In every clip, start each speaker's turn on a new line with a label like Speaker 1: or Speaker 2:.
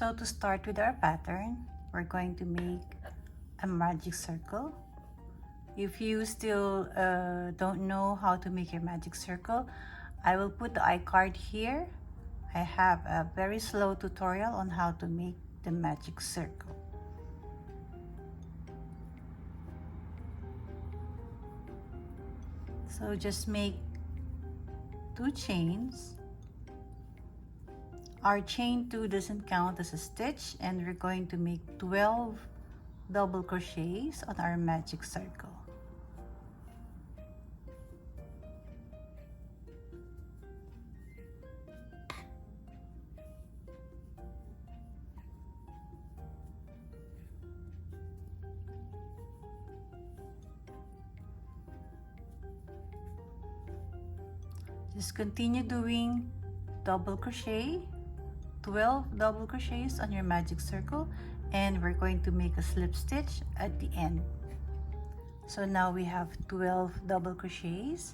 Speaker 1: So to start with our pattern, we're going to make a magic circle. If you still don't know how to make your magic circle, I will put the iCard here. I have a very slow tutorial on how to make the magic circle. So just make 2 chains. Our chain 2 doesn't count as a stitch, and we're going to make 12 double crochets on our magic circle. Just continue doing double crochet, 12 double crochets on your magic circle, and we're going to make a slip stitch at the end. So now we have 12 double crochets,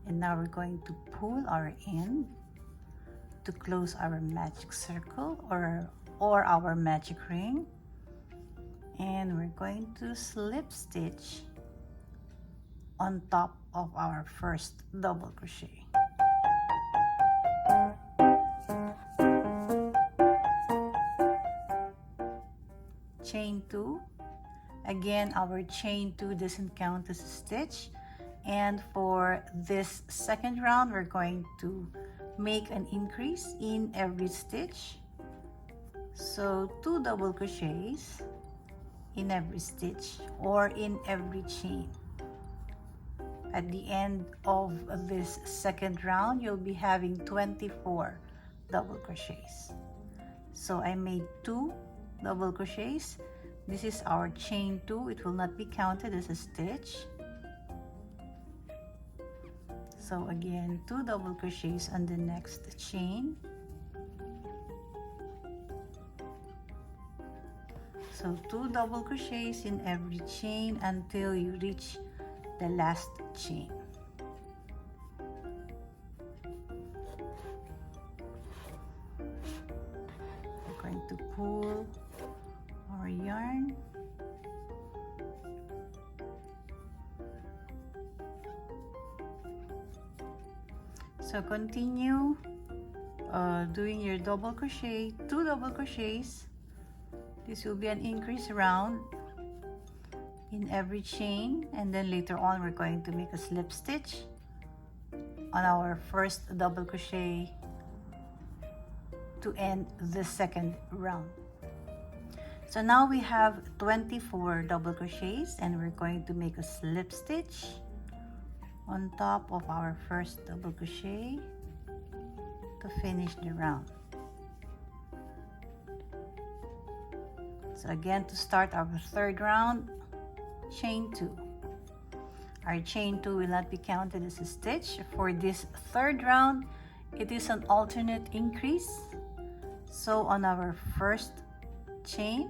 Speaker 1: and now we're going to pull our end to close our magic circle or our magic ring, and we're going to slip stitch on top of our first double crochet. Chain 2. Again, our chain 2 doesn't count as a stitch, and for this second round we're going to make an increase in every stitch. So 2 double crochets in every stitch or in every chain. At the end of this second round, you'll be having 24 double crochets. So I made 2 double crochets. This is our chain 2. It will not be counted as a stitch. So again, 2 double crochets on the next chain. So 2 double crochets in every chain until you reach the last chain. We're going to pull our yarn. So continue doing your double crochet, 2 double crochets. This will be an increase round in every chain, and then later on we're going to make a slip stitch on our first double crochet to end the second round. So now we have 24 double crochets, and we're going to make a slip stitch on top of our first double crochet to finish the round. So again, to start our third round, chain 2. Our chain 2 will not be counted as a stitch. For this third round, it is an alternate increase. So on our first chain,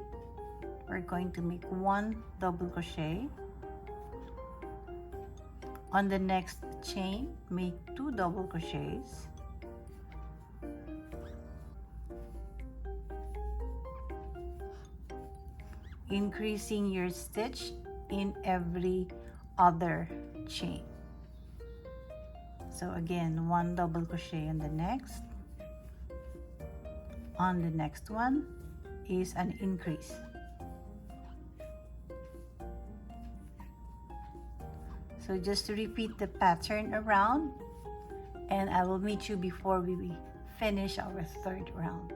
Speaker 1: we're going to make 1 double crochet. On the next chain, make 2 double crochets. Increasing your stitch in every other chain. So again, 1 double crochet on the next. On the next one is an increase. So just to repeat the pattern around, and I will meet you before we finish our third round.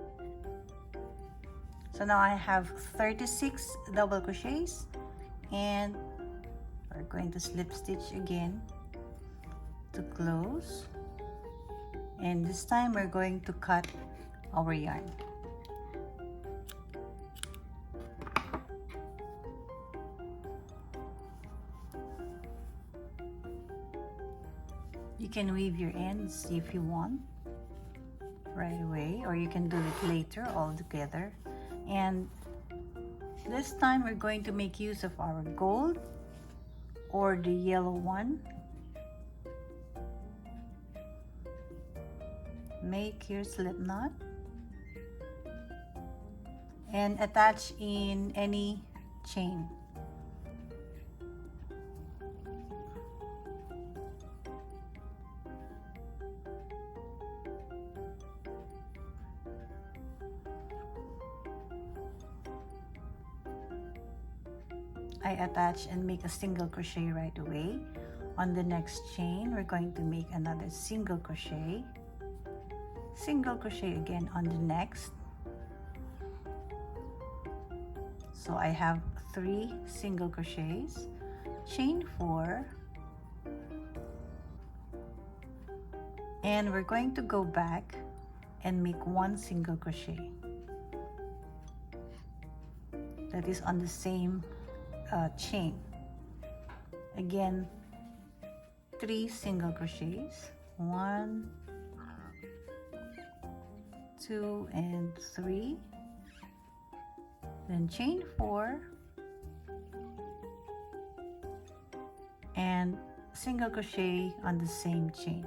Speaker 1: So now I have 36 double crochets, and we're going to slip stitch again to close, and this time we're going to cut our yarn. You can weave your ends if you want right away, or you can do it later all together. And this time we're going to make use of our gold or the yellow one. Make your slip knot and attach in any chain. I attach and make a single crochet right away. On the next chain, we're going to make another single crochet again on the next. So I have 3 single crochets, chain 4, and we're going to go back and make 1 single crochet that is on the same chain. Again, 3 single crochets, 1, 2, and 3, then chain 4 and single crochet on the same chain.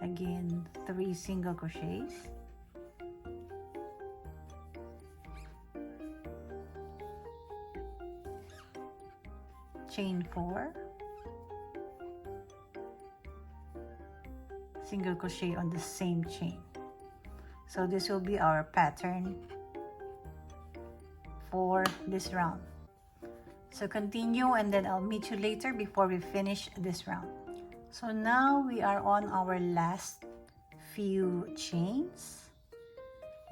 Speaker 1: Again, 3 single crochets, chain 4, single crochet on the same chain. So this will be our pattern for this round. So continue, and then I'll meet you later before we finish this round. So now we are on our last few chains,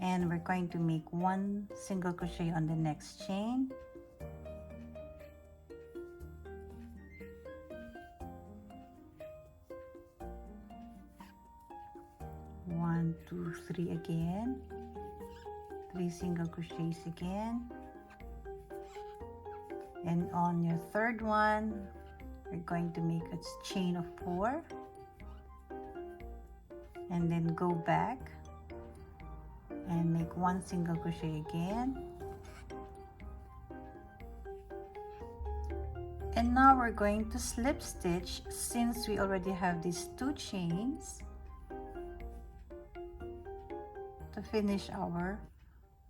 Speaker 1: and we're going to make 1 single crochet on the next chain, 1, 2, 3 again, 3 single crochets again, and on your third one we're going to make a chain of 4 and then go back and make 1 single crochet again. And now we're going to slip stitch, since we already have these 2 chains, to finish our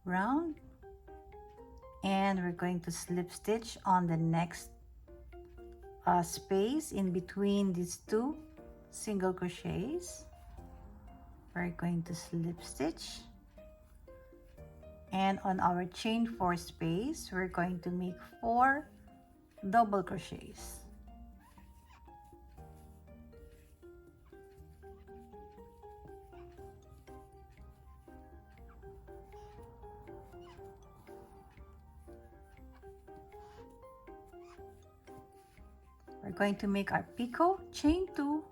Speaker 1: round. And we're going to slip stitch on the next space in between these 2 single crochets. We're going to slip stitch, and on our chain 4 space we're going to make 4 double crochets. We're going to make our picot, chain 2,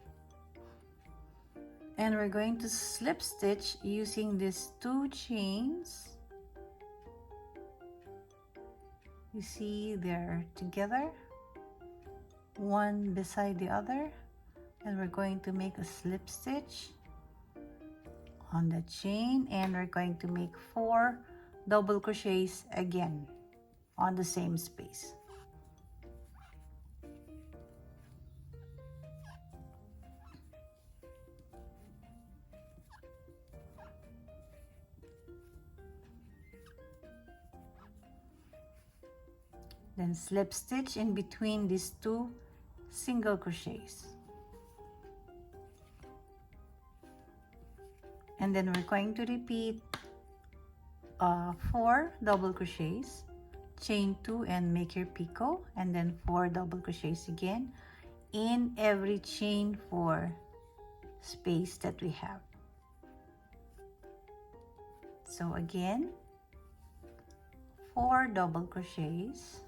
Speaker 1: and we're going to slip stitch using these 2 chains. You see they're together, one beside the other, and we're going to make a slip stitch on the chain, and we're going to make 4 double crochets again on the same space. Then slip stitch in between these 2 single crochets, and then we're going to repeat 4 double crochets, chain 2 and make your picot, and then 4 double crochets again in every chain 4 space that we have. So again, 4 double crochets,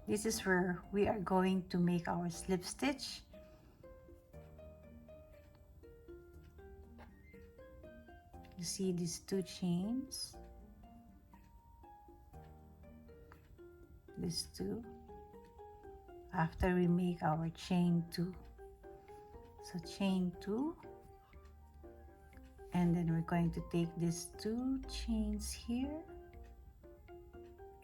Speaker 1: this is where we are going to make our slip stitch. You see these 2 chains, these 2, after we make our chain 2. So chain 2, And then we're going to take these 2 chains here,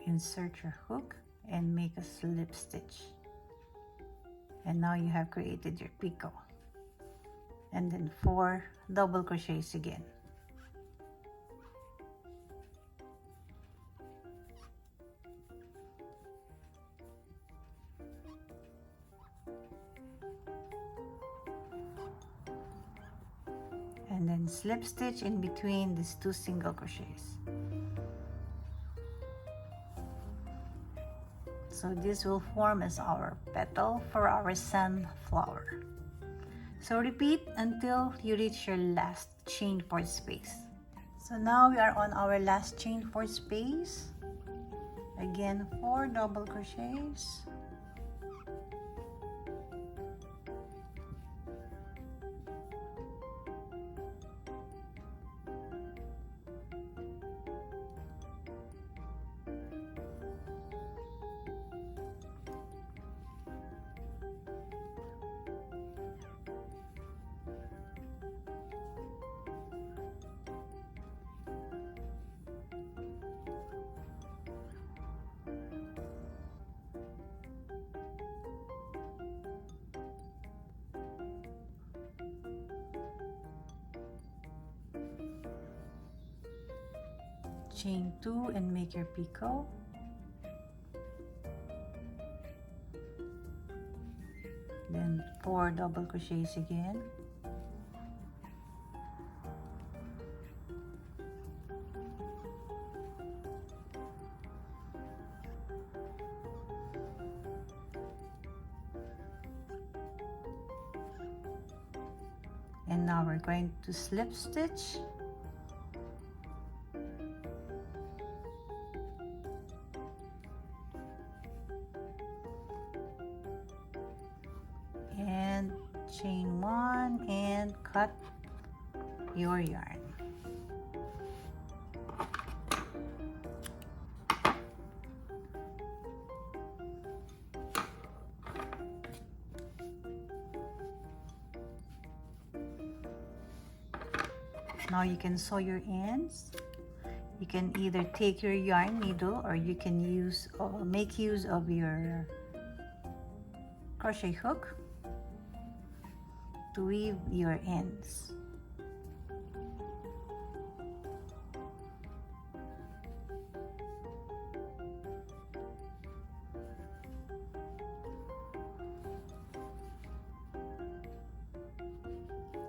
Speaker 1: insert your hook, and make a slip stitch. And now you have created your picot. And then 4 double crochets again. And then slip stitch in between these 2 single crochets. So this will form as our petal for our sunflower. So repeat until you reach your last chain 4 space. So now we are on our last chain 4 space. Again, 4 double crochets. Chain 2 and make your picot. Then 4 double crochets again. And now we're going to slip stitch. And chain 1 and cut your yarn. Now you can sew your ends. You can either take your yarn needle or you can use make use of your crochet hook to weave your ends.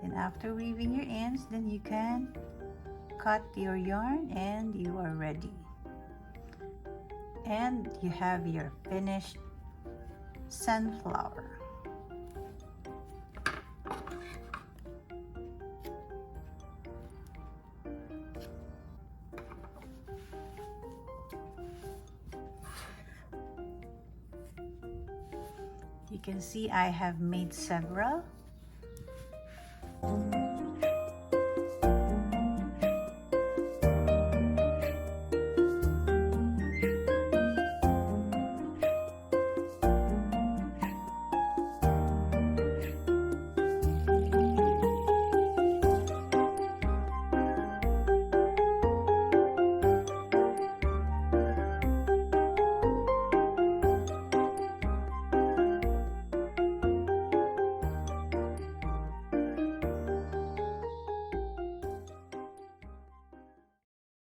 Speaker 1: And after weaving your ends, then you can cut your yarn and you are ready. And you have your finished sunflower. You can see I have made several.